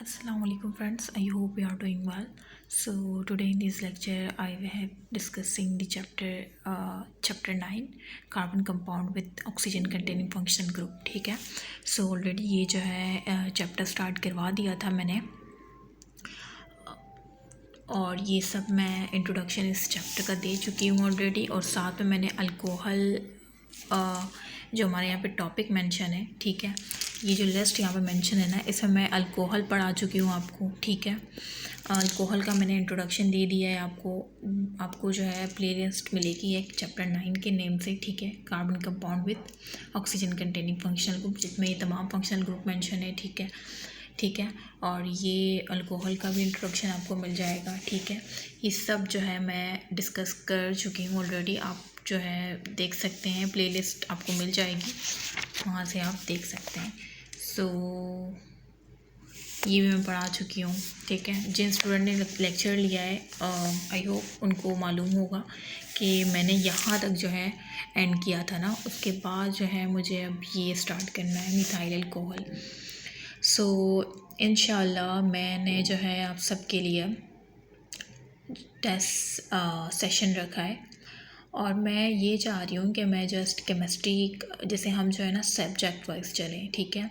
Assalamu alaikum friends, I hope you are doing well. So today in this lecture I will have discussing the chapter 9 carbon compound with oxygen containing functional group. ठीक है, so already ये जो है chapter start करवा दिया था मैंने, और ये सब मैं इंट्रोडक्शन इस चैप्टर का दे चुकी हूँ ऑलरेडी। और साथ में मैंने अल्कोहल जो हमारे यहाँ पे टॉपिक मेंशन है, ठीक है, ये जो लिस्ट यहाँ पे मेंशन है ना, इसमें मैं अल्कोहल पढ़ा चुकी हूँ आपको। ठीक है, अल्कोहल का मैंने इंट्रोडक्शन दे दिया है आपको जो है प्लेलिस्ट मिलेगी एक चैप्टर 9 के नेम से। ठीक है, carbon compound with oxygen containing functional group, जिसमें ये तमाम फंक्शनल ग्रुप मेंशन है। ठीक है, और ये अल्कोहल का भी इंट्रोडक्शन आपको मिल जाएगा। ठीक है, ये सब जो है मैं डिस्कस कर चुकी हूँ ऑलरेडी। आप जो है देख सकते हैं, प्लेलिस्ट आपको मिल जाएगी, वहाँ से आप देख सकते हैं। सो ये भी मैं पढ़ा चुकी हूँ। ठीक है, जिन स्टूडेंट ने लेक्चर लिया है आई होप उनको मालूम होगा कि मैंने यहाँ तक जो है एंड किया था ना, उसके बाद जो है मुझे अब ये स्टार्ट करना है मिथाइल अल्कोहल। सो इंशाल्लाह मैंने जो है आप सबके लिए टेस्ट सेशन रखा है, और मैं ये चाह रही हूँ कि मैं जस्ट केमिस्ट्री जैसे हम जो है ना सब्जेक्ट वाइज चलें। ठीक है,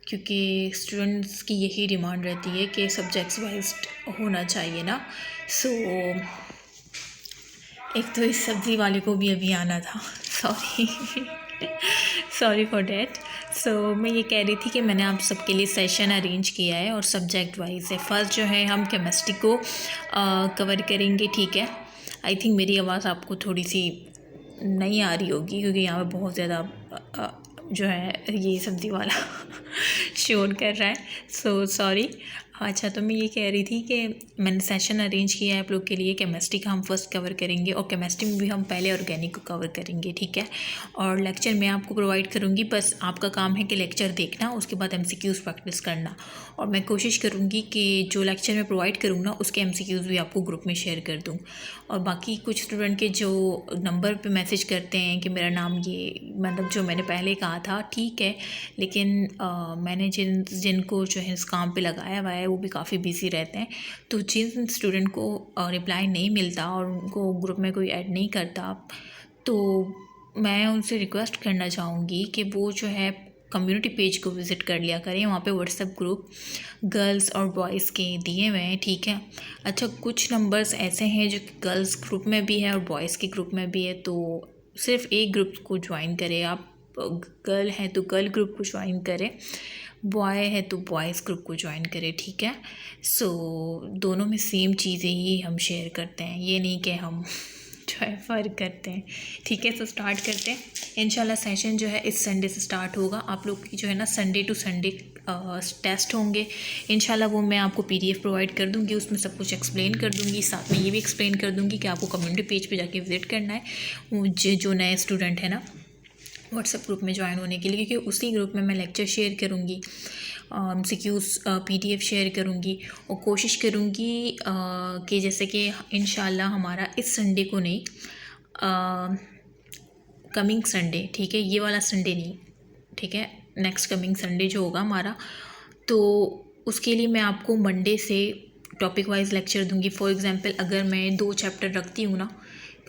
क्योंकि स्टूडेंट्स की यही डिमांड रहती है कि सब्जेक्ट्स वाइज होना चाहिए ना। सो एक तो इस सब्ज़ी वाले को भी अभी आना था, सॉरी फॉर डैट। सो मैं ये कह रही थी कि मैंने आप सबके लिए सेशन अरेंज किया है और सब्जेक्ट वाइज है। फर्स्ट जो है हम केमिस्ट्री को कवर करेंगे। ठीक है, आई थिंक मेरी आवाज़ आपको थोड़ी सी नहीं आ रही होगी, क्योंकि यहाँ पे बहुत ज़्यादा जो है ये सब्ज़ी वाला शोर कर रहा है, सो सॉरी। अच्छा, तो मैं ये कह रही थी कि मैंने सेशन अरेंज किया है आप लोग के लिए। केमिस्ट्री का हम फर्स्ट कवर करेंगे, और केमिस्ट्री में भी हम पहले ऑर्गेनिक को कवर करेंगे। ठीक है, और लेक्चर मैं आपको प्रोवाइड करूँगी, बस आपका काम है कि लेक्चर देखना, उसके बाद MCQs प्रैक्टिस करना। और मैं कोशिश करूँगी कि जो लेक्चर मैं प्रोवाइड करूँ ना, उसके MCQs भी आपको ग्रुप में शेयर कर दूँ। और बाकी कुछ स्टूडेंट के जो नंबर पे मैसेज करते हैं कि मेरा नाम ये, मतलब जो मैंने पहले कहा था, ठीक है, लेकिन मैंने जिनको जो है इस काम पे लगाया हुआ है वो भी काफ़ी बिजी रहते हैं, तो जिन स्टूडेंट को रिप्लाई नहीं मिलता और उनको ग्रुप में कोई ऐड नहीं करता, तो मैं उनसे रिक्वेस्ट करना चाहूँगी कि वो जो है कम्युनिटी पेज को विज़िट कर लिया करें। वहाँ पे व्हाट्सएप ग्रुप गर्ल्स और बॉयज़ के दिए हुए हैं। ठीक है, अच्छा, कुछ नंबर्स ऐसे हैं जो गर्ल्स ग्रुप में भी है और बॉयज़ के ग्रुप में भी है, तो सिर्फ एक ग्रुप को ज्वाइन करें आप। गर्ल है तो गर्ल ग्रुप को ज्वाइन करें, बॉय है तो बॉयज़ ग्रुप को ज्वाइन करें। ठीक है, सो दोनों में सेम चीज़ें ही हम शेयर करते हैं, ये नहीं कि हम जो है फ़र्क करते हैं। ठीक है, तो स्टार्ट करते हैं। इंशाल्लाह सेशन जो है इस संडे से स्टार्ट होगा। आप लोग की जो है ना संडे टू संडे टेस्ट होंगे इंशाल्लाह, वो मैं आपको PDF प्रोवाइड कर दूँगी, उसमें सब कुछ एक्सप्लेन कर दूँगी। साथ में ये भी एक्सप्लेन कर दूँगी कि आपको कम्युनिटी पेज पे जाके विज़िट करना है जो नए स्टूडेंट है ना व्हाट्सएप ग्रुप में ज्वाइन होने के लिए, क्योंकि उसी ग्रुप में मैं लेक्चर शेयर करूँगी, MCQs PDF शेयर करूँगी, और कोशिश करूँगी कि जैसे कि इंशाल्लाह हमारा इस संडे को नहीं, कमिंग संडे, ठीक है, ये वाला संडे नहीं, ठीक है, नेक्स्ट कमिंग संडे जो होगा हमारा, तो उसके लिए मैं आपको मंडे से टॉपिक वाइज लेक्चर दूँगी। फॉर एग्ज़ाम्पल अगर मैं 2 चैप्टर रखती हूँ ना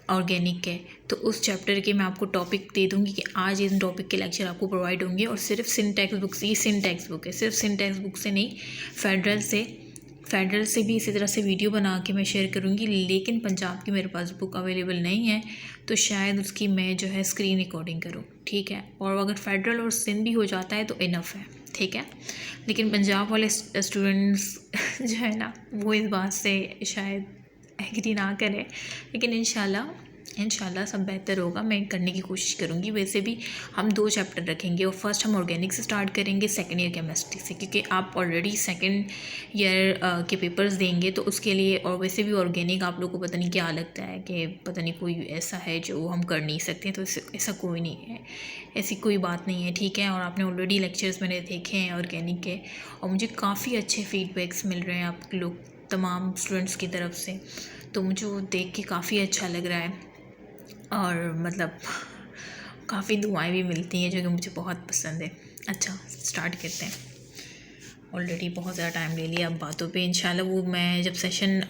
ऑर्गेनिक के, तो उस चैप्टर के मैं आपको टॉपिक दे दूँगी कि आज इन टॉपिक के लेक्चर आपको प्रोवाइड होंगे, और सिर्फ सिंटैक्स बुक से, ये सिंटैक्स बुक है, सिर्फ सिंटैक्स बुक से नहीं, फेडरल से भी इसी तरह से वीडियो बना के मैं शेयर करूँगी। लेकिन पंजाब की मेरे पास बुक अवेलेबल नहीं है, तो शायद उसकी मैं जो है स्क्रीन रिकॉर्डिंग करूँ। ठीक है, और अगर फेडरल और सिंध भी हो जाता है तो इनफ है। ठीक है, लेकिन पंजाब वाले स्टूडेंट्स जो है ना, वो इस बात से शायद एग्री ना करें, लेकिन इंशाल्लाह सब बेहतर होगा, मैं करने की कोशिश करूँगी। वैसे भी हम 2 चैप्टर रखेंगे, और फर्स्ट हम ऑर्गेनिक से स्टार्ट करेंगे, सेकेंड ईयर केमिस्ट्री से, क्योंकि आप ऑलरेडी सेकेंड ईयर के पेपर्स देंगे, तो उसके लिए, और वैसे भी ऑर्गेनिक आप लोग को पता नहीं क्या लगता है कि पता नहीं कोई ऐसा है जो हम कर नहीं सकते, तो ऐसा कोई नहीं है, ऐसी कोई बात नहीं है। ठीक है, और आपने ऑलरेडी लेक्चर्स मैंने देखे हैं ऑर्गेनिक के, और मुझे काफ़ी अच्छे फीडबैक्स मिल रहे हैं आप लोग तमाम स्टूडेंट्स की तरफ से, तो मुझे वो देख के काफ़ी अच्छा लग रहा है, और मतलब काफ़ी दुआएं भी मिलती हैं जो कि मुझे बहुत पसंद है। अच्छा, स्टार्ट करते हैं। ऑलरेडी बहुत ज़्यादा टाइम ले लिया अब बातों पे। इंशाल्लाह वो मैं जब सेशन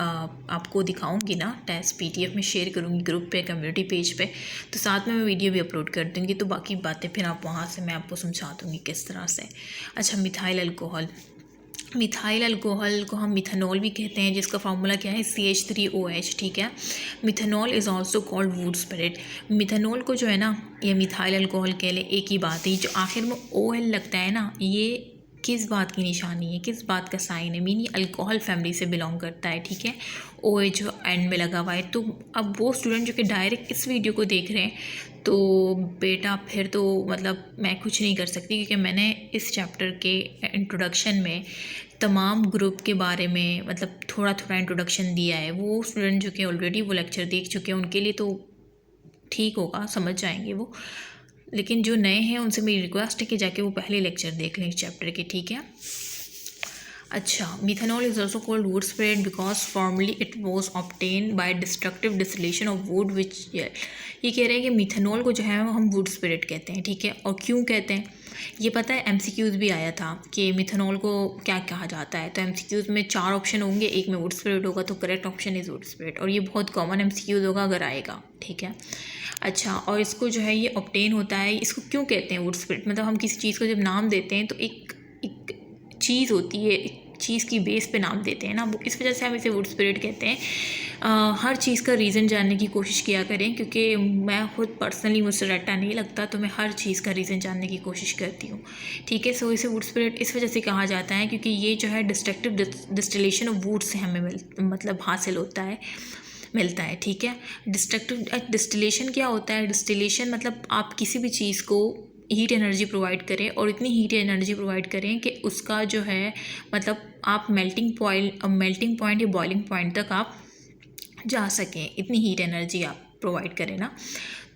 आपको दिखाऊंगी ना, टेस्ट PDF में शेयर करूँगी ग्रुप पे, कम्युनिटी पेज पे, तो साथ में मैं वीडियो भी अपलोड कर दूँगी, तो बाकी बातें फिर आप वहाँ से मैं आपको समझा दूँगी किस तरह से। अच्छा, मिथाइल अल्कोहल, मिथाइल अल्कोहल को हम मिथेनॉल भी कहते हैं, जिसका फार्मूला क्या है CH3OH, ठीक है। Methanol is also called wood spirit. Methanol को जो है ना, ये मिथाइल अल्कोहल कह ले, एक ही बात है। जो आखिर में OL लगता है ना, ये किस बात की निशानी है, किस बात का साइन है? मीन ये अल्कोहल फैमिली से बिलोंग करता है, ठीक है। OH जो एंड में लगा हुआ है। तो अब वो स्टूडेंट जो कि डायरेक्ट इस वीडियो को देख रहे हैं, तो बेटा फिर तो मतलब मैं कुछ नहीं कर सकती, क्योंकि मैंने इस चैप्टर के इंट्रोडक्शन में तमाम ग्रुप के बारे में मतलब थोड़ा थोड़ा इंट्रोडक्शन दिया है। वो स्टूडेंट जो कि ऑलरेडी वो लेक्चर देख चुके हैं, उनके लिए तो ठीक होगा, समझ जाएंगे वो। लेकिन जो नए हैं उनसे मेरी रिक्वेस्ट है कि जाके वो पहले लेक्चर देख लें इस चैप्टर के, ठीक है। अच्छा, methanol is also called wood spirit because formerly it was obtain by destructive distillation of wood which, ये कह रहे हैं कि मिथेनॉल को जो है हम वुड स्पिरिट कहते हैं, ठीक है। और क्यों कहते हैं ये पता है, MCQs भी आया था कि मिथेनॉल को क्या कहा जाता है। तो MCQs में 4 ऑप्शन होंगे, एक में वुड स्पिरिट होगा, तो correct option is would spirit. और ये बहुत कॉमन MCQs होगा अगर आएगा, ठीक है। अच्छा, और इसको जो है ये ऑब्टेन होता है, इसको क्यों कहते हैं वुड स्पिरिट? मतलब हम किसी चीज़ को जब नाम देते हैं तो एक चीज़ होती है, एक चीज़ की बेस पे नाम देते हैं ना, वो इस वजह से हम इसे वुड स्पिरिट कहते हैं। हर चीज़ का रीज़न जानने की कोशिश किया करें, क्योंकि मैं खुद पर्सनली मुझसे रट्टा नहीं लगता, तो मैं हर चीज़ का रीज़न जानने की कोशिश करती हूँ, ठीक है। सो इसे वुड स्पिरिट इस वजह से कहा जाता है क्योंकि ये जो है destructive distillation of would say हमें मतलब हासिल मिलता है, ठीक है। डिस्ट्रक्टिव डिस्टिलेशन क्या होता है? डिस्टिलेशन मतलब आप किसी भी चीज़ को हीट एनर्जी प्रोवाइड करें, और इतनी हीट एनर्जी प्रोवाइड करें कि उसका जो है मतलब आप मेल्टिंग पॉइंट या बॉइलिंग पॉइंट तक आप जा सकें, इतनी हीट एनर्जी आप प्रोवाइड करें ना,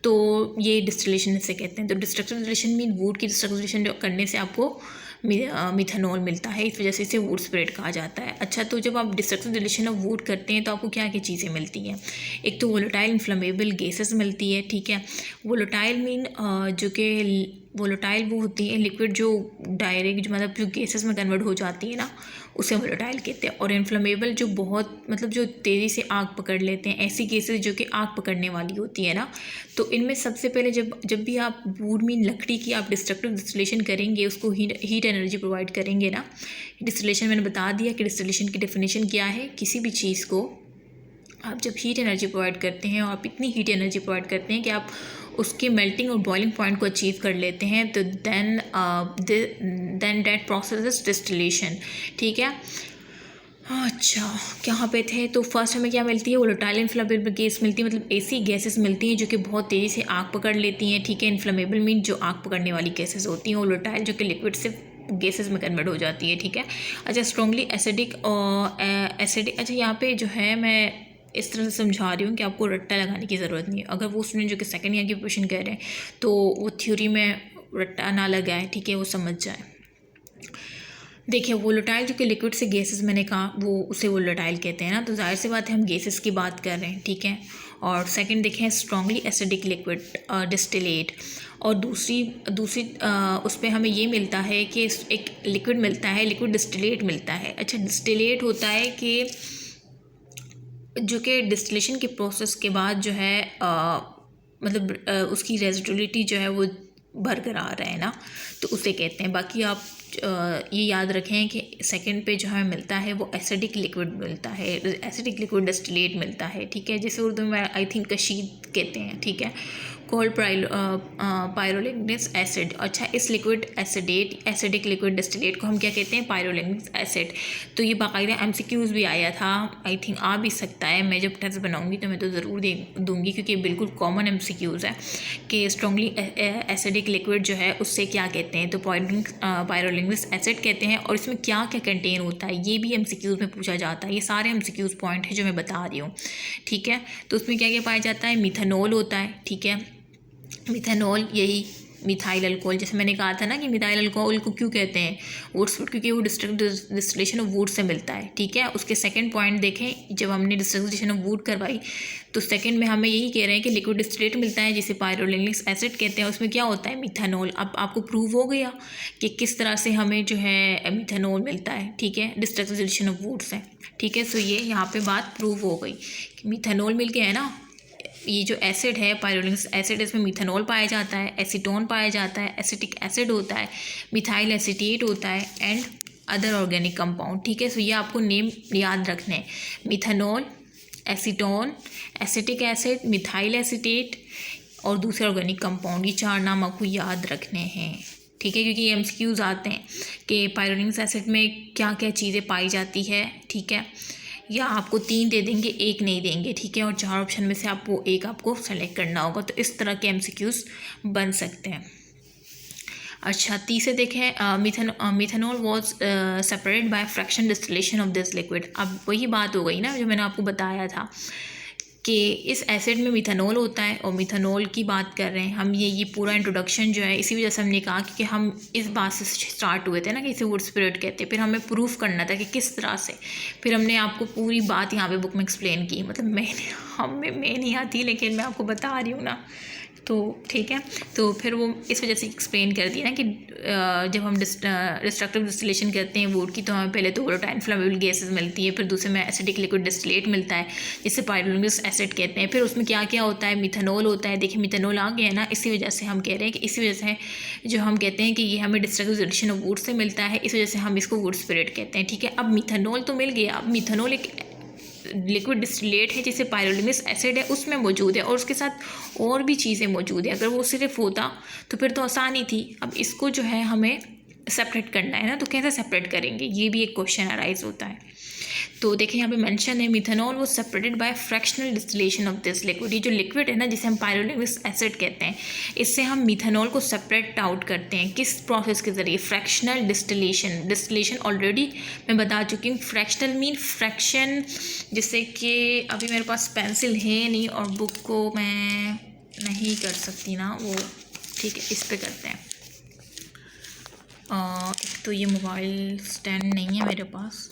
तो ये डिस्टिलेशन से कहते हैं। तो डिस्ट्रक्टिव डिस्टिलेशन मीन वुड की डिस्ट्रक्टिव करने से आपको मिथेनॉल मिलता है, इस वजह से इसे वुड स्पिरिट कहा जाता है। अच्छा, तो जब आप डिस्ट्रक्टिव डिस्टिलेशन ऑफ वुड करते हैं तो आपको क्या क्या चीज़ें मिलती हैं? एक तो वोलेटाइल इन्फ्लेमेबल गैसेस मिलती है, ठीक है। वोलेटाइल मीन जो कि वोलेटाइल वो होती है लिक्विड जो डायरेक्ट जो मतलब जो गैसेस में कन्वर्ट हो जाती है ना, उसे वोलेटाइल कहते हैं। और इन्फ्लेमेबल जो बहुत मतलब जो तेज़ी से आग पकड़ लेते हैं, ऐसी गैसेस जो कि आग पकड़ने वाली होती है ना। तो इनमें सबसे पहले जब भी आप वुड मीन लकड़ी की आप डिस्ट्रक्टिव डिस्टिलेशन करेंगे, उसको हीट एनर्जी प्रोवाइड करेंगे ना। डिस्टिलेशन मैंने बता दिया कि डिस्टिलेशन की डेफिनेशन क्या है। किसी भी चीज़ को आप जब हीट एनर्जी प्रोवाइड करते हैं, और आप इतनी हीट एनर्जी प्रोवाइड करते हैं कि आप उसके मेल्टिंग और बॉइलिंग पॉइंट को अचीव कर लेते हैं, तो then that process is distillation, ठीक है। अच्छा, कहाँ पे थे? तो फर्स्ट हमें क्या मिलती है? वोलेटाइल इन्फ्लेमेबल गैस मिलती है, मतलब ऐसी गैसेस मिलती हैं जो कि बहुत तेज़ी से आग पकड़ लेती हैं, ठीक है। इन्फ्लेमेबल मीन जो आग पकड़ने वाली गैसेस होती हैं, वोलेटाइल जो कि लिक्विड से गैसेस में कन्वर्ट हो जाती है, ठीक है। अच्छा, स्ट्रॉन्गली एसिडिक अच्छा यहाँ पे जो है मैं इस तरह से समझा रही हूँ कि आपको रट्टा लगाने की ज़रूरत नहीं है। अगर वो स्टूडेंट जो कि सेकेंड ईयर की प्रिपरेशन कर रहे हैं तो वो थ्योरी में रट्टा ना लगाए, ठीक है, वो समझ जाए। देखिए, वोलेटाइल जो कि लिक्विड से गैसेस मैंने कहा, वो उसे वोलेटाइल कहते हैं ना, तो जाहिर सी बात है हम गैसेस की बात कर रहे हैं, ठीक है। और सेकंड देखें, स्ट्रॉन्गली एसिडिक लिक्विड डिस्टिलेट। और दूसरी उस पर हमें ये मिलता है कि एक लिक्विड मिलता है, लिक्विड डिस्टिलेट मिलता है। अच्छा, डिस्टिलेट होता है कि जो कि डिस्टिलेशन के प्रोसेस के बाद जो है मतलब उसकी रेजिडुअलिटी जो है वो बरकरार है ना, तो उसे कहते हैं। बाकी आप ये याद रखें कि सेकंड पे जो हमें मिलता है वो एसिडिक लिक्विड मिलता है, एसिडिक लिक्विड डिस्टिलेट मिलता है, ठीक है, जिसे उर्दू में आई थिंक कशीद कहते हैं, ठीक है। Called pyroligneous acid. अच्छा, इस लिक्विड एसिडिक लिक्विड डिस्टिलेट को हम क्या कहते हैं? पायरोलिग्निस एसिड। तो ये बाकायदा MCQs भी आया था, आई थिंक आ भी सकता है। मैं जब टेस्ट बनाऊंगी तो मैं तो ज़रूर दूंगी, क्योंकि ये बिल्कुल कॉमन MCQs है कि स्ट्रॉन्गली एसिडिक लिक्विड जो है उससे क्या कहते हैं? तो पायरोलिग्निस एसिड कहते हैं। और इसमें क्या क्या कंटेन होता है ये भी MCQs में पूछा जाता है। ये सारे MCQs पॉइंट है जो मैं बता रही हूँ, ठीक है। तो उसमें क्या क्या पाया जाता है? मिथेनॉल होता है, ठीक है। मिथेनॉल यही मिथाइल अल्कोहल। जैसे मैंने कहा था ना कि मिथाइल अल्कोहल को क्यों कहते हैं वुड्स, क्योंकि वो डिस्टिलेशन ऑफ वुड से मिलता है, ठीक है। उसके सेकंड पॉइंट देखें, जब हमने डिस्टिलेशन ऑफ वुड करवाई तो सेकंड में हमें यही कह रहे हैं कि लिक्विड डिस्टिलेट मिलता है जिसे पायरोलिनिक एसिड कहते हैं। उसमें क्या होता है, मिथानॉल। अब आपको प्रूव हो गया कि किस तरह से हमें जो है मिथानॉल मिलता है, ठीक है, डिस्टिलेशन ऑफ वुड से, ठीक है। सो ये यहाँ पे बात प्रूव हो गई कि मिथानॉल मिल गया है ना। ये जो एसिड है पायरोलिनिक एसिड, इसमें मिथानॉल पाया जाता है, एसीटोन पाया जाता है, एसिटिक एसिड होता है, मिथाइल एसीटेट होता है एंड अदर ऑर्गेनिक कंपाउंड, ठीक है। सो ये आपको नेम याद रखने हैं, methanol, acetone, acetic acid, methyl acetate और दूसरे ऑर्गेनिक कंपाउंड। ये 4 नाम आपको याद रखने हैं, ठीक है, क्योंकि एमसीक्यूज आते हैं कि पायरोलिनिक एसिड में क्या क्या चीज़ें पाई जाती है, ठीक है। या आपको 3 दे देंगे, 1 नहीं देंगे, ठीक है, और 4 ऑप्शन में से आपको 1 आपको सेलेक्ट करना होगा। तो इस तरह के एमसीक्यूज बन सकते हैं। अच्छा, तीसरे देखें, methanol was separated by fraction distillation of this liquid. अब वही बात हो गई ना जो मैंने आपको बताया था कि इस एसिड में मिथानॉल होता है और मिथानॉल की बात कर रहे हैं हम। ये पूरा इंट्रोडक्शन जो है, इसी वजह से हमने कहा कि हम इस बात से स्टार्ट हुए थे ना कि इसे वुड स्पिरिट कहते हैं। फिर हमें प्रूफ करना था कि किस तरह से, फिर हमने आपको पूरी बात यहाँ पे बुक में एक्सप्लेन की। मतलब मैं नहीं आती, लेकिन मैं आपको बता रही हूँ ना, तो ठीक है। तो फिर वो इस वजह से एक्सप्लेन कर दिया ना कि जब हम डिस्ट्रक्टिव डिस्टिलेशन करते हैं वुड की, तो हमें पहले तो वोलेटाइल इनफ्लेमेबल गैसेस मिलती है, फिर दूसरे में एसिडिक लिक्विड डिस्टिलेट मिलता है जिसे पायरोलिनिक एसिड कहते हैं। फिर उसमें क्या क्या होता है, मिथानॉल होता है। देखिए मिथानॉल आ गया है ना, इसी वजह से हम कह रहे हैं कि इसी वजह से जो हम कहते हैं कि ये हमें destructive distillation of would say मिलता है, इस वजह से हम इसको वुड स्पिरिट कहते हैं, ठीक है। अब मिथानॉल तो मिल गया, अब मिथानॉल एक लिक्विड डिस्टिलेट है जिसे पायरोलिनिक एसिड है उसमें मौजूद है और उसके साथ और भी चीज़ें मौजूद है। अगर वो सिर्फ होता तो फिर तो आसानी थी। अब इसको जो है हमें सेपरेट करना है ना, तो कैसे सेपरेट करेंगे, ये भी एक क्वेश्चन अराइज होता है। तो देखें यहाँ पे मेंशन है, मिथानॉल वो separated by fractional distillation of this liquid. ये जो लिक्विड है ना जिसे हम पायरोलिनिक एसिड कहते हैं, इससे हम मिथानॉल को सेपरेट आउट करते हैं। किस प्रोसेस के ज़रिए, फ्रैक्शनल डिस्टिलेशन। डिस्टिलेशन ऑलरेडी मैं बता चुकी हूँ। फ्रैक्शनल मीन फ्रैक्शन, जैसे कि अभी मेरे पास पेंसिल है नहीं और बुक को मैं नहीं कर सकती ना वो, ठीक है, इस पर करते हैं। तो ये मोबाइल स्टैंड नहीं है मेरे पास,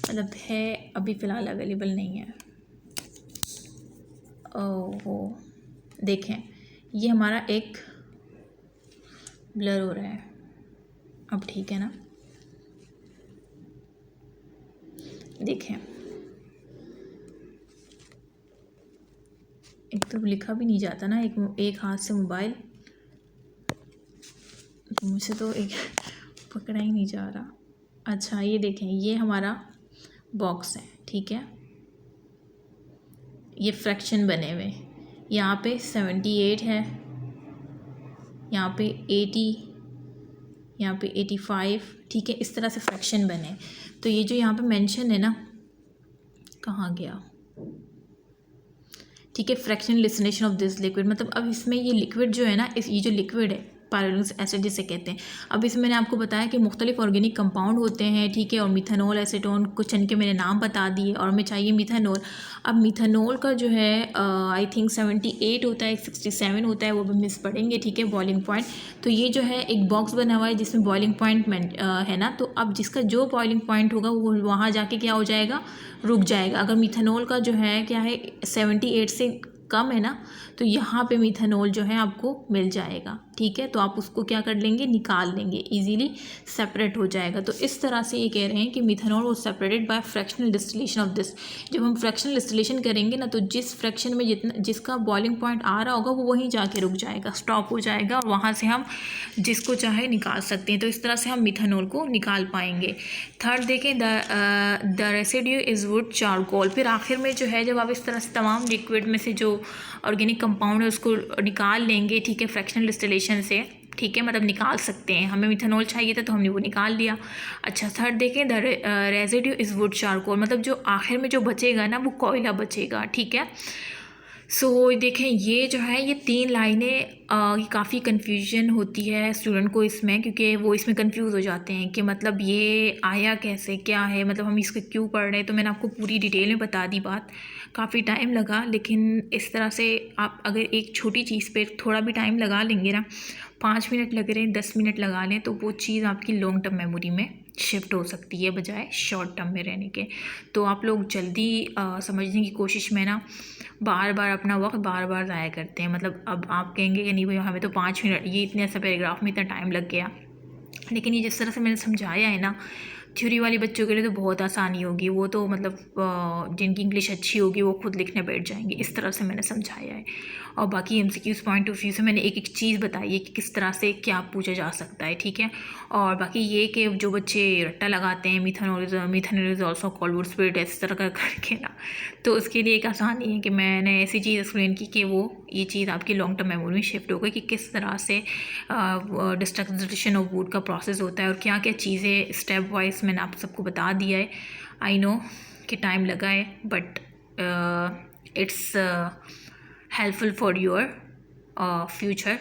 मतलब है अभी फ़िलहाल अवेलेबल नहीं है। ओहो, देखें ये हमारा एक ब्लर हो रहा है, अब ठीक है ना। देखें एक तो लिखा भी नहीं जाता ना, एक हाथ से मोबाइल, मुझसे तो एक पकड़ा ही नहीं जा रहा। अच्छा ये देखें, ये हमारा बॉक्स है, ठीक है, ये फ्रैक्शन बने हुए, यहाँ पे 78 है, यहाँ पे 80, यहाँ पे 85, ठीक है, इस तरह से फ्रैक्शन बने। तो ये जो यहाँ पे मेंशन है ना, कहाँ गया, ठीक है, fractional distillation of this liquid. मतलब अब इसमें ये लिक्विड जो है ना, ये जो लिक्विड है पायरोलिनिक एसिड जिसे कहते हैं, अब इसमें मैंने आपको बताया कि मुख्तलिफ ऑर्गेनिक कंपाउंड होते हैं, ठीक है, और मिथानॉल, एसीटोन, कुछ इनके मैंने नाम बता दिए और हमें चाहिए मिथानॉल। अब मिथानॉल का जो है आई थिंक 78 होता है, 67 होता है, वो भी मिस पढ़ेंगे, ठीक है, बॉइलिंग पॉइंट। तो ये जो है एक बॉक्स बना हुआ है जिसमें बॉइलिंग पॉइंट है ना, तो अब जिसका जो बॉइलिंग पॉइंट होगा वो वहाँ जाके क्या हो जाएगा, रुक जाएगा। अगर मिथानॉल का जो है क्या है 78 से कम है ना, तो यहाँ पे मिथानॉल जो है आपको मिल जाएगा, ठीक है। तो आप उसको क्या कर लेंगे, निकाल लेंगे, इजीली सेपरेट हो जाएगा। तो इस तरह से ये कह रहे हैं कि मिथानॉल वो separated by fractional distillation of this. जब हम फ्रैक्शनल डिस्टिलेशन करेंगे ना, तो जिस फ्रैक्शन में जिसका बॉइलिंग पॉइंट आ रहा होगा वो वहीं जाके रुक जाएगा, स्टॉप हो जाएगा, और वहाँ से हम जिसको चाहे निकाल सकते हैं। तो इस तरह से हम मिथानॉल को निकाल पाएंगे। थर्ड देखें, the residue is would charcoal. फिर आखिर में जो है, जब आप इस तरह से तमाम लिक्विड में से जो ऑर्गेनिक कंपाउंड है उसको निकाल लेंगे, ठीक है, फ्रैक्शनल डिस्टिलेशन से, ठीक है, मतलब निकाल सकते हैं। हमें मिथानॉल चाहिए था तो हमने वो निकाल लिया। अच्छा, थर्ड देखें, the residue is would charcoal. मतलब जो आखिर में जो बचेगा ना वो कोयला बचेगा, ठीक है। सो देखें ये जो है ये 3 लाइनें काफ़ी कन्फ्यूजन होती है स्टूडेंट को इसमें, क्योंकि वो इसमें कंफ्यूज हो जाते हैं कि मतलब ये आया कैसे, क्या है, मतलब हम इसको क्यों पढ़ रहे हैं। तो मैंने आपको पूरी डिटेल में बता दी बात, काफ़ी टाइम लगा, लेकिन इस तरह से आप अगर एक छोटी चीज़ पे थोड़ा भी टाइम लगा लेंगे ना 5 मिनट लग रहे हैं, 10 मिनट लगा लें तो वो चीज़ आपकी लॉन्ग टर्म मेमोरी में शिफ्ट हो सकती है बजाय शॉर्ट टर्म में रहने के। तो आप लोग जल्दी समझने की कोशिश में ना बार बार अपना वक्त बार बार ज़ाया करते हैं। मतलब अब आप कहेंगे कि नहीं भाई हमें तो 5 मिनट, ये इतने ऐसा पैराग्राफ में इतना टाइम लग गया, लेकिन ये जिस तरह से मैंने समझाया है ना, थ्योरी वाले बच्चों के लिए तो बहुत आसानी होगी। वो तो मतलब जिनकी इंग्लिश अच्छी होगी वो खुद लिखने बैठ जाएंगे, इस तरह से मैंने समझाया है। और बाकी MCQs पॉइंट ऑफ व्यू से मैंने एक एक चीज़ बताई है कि किस तरह से क्या पूछा जा सकता है, ठीक है। और बाकी ये कि जो बच्चे रट्टा लगाते हैं methanol is also called wood spirit इस तरह का करके ना, तो उसके लिए एक आसानी है कि मैंने ऐसी चीज़ एक्सप्लेन की कि वो ये चीज़ आपकी लॉन्ग टर्म मेमोरी में शिफ्ट हो गई कि किस तरह से डिस्ट्रक्शन ऑफ वुड का प्रोसेस होता है और क्या क्या चीज़ें स्टेप वाइज मैंने आप सबको बता दिया है। आई नो कि टाइम लगा है, but it's helpful for your future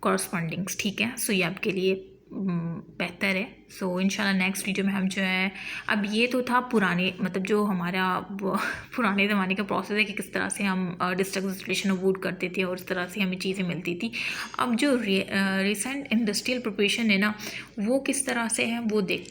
correspondings, ठीक है। सो ये आपके लिए बेहतर है। सो इंशाल्लाह नेक्स्ट वीडियो में हम जो है, अब ये तो था पुराने मतलब जो हमारा पुराने ज़माने का प्रोसेस है कि किस तरह से हम डिस्ट्रक्शन ऑफ वुड करते थे और इस तरह से हमें चीज़ें मिलती थी। अब जो रिसेंट इंडस्ट्रियल प्रिपरेशन है ना, वो किस तरह से है वो देखते हैं।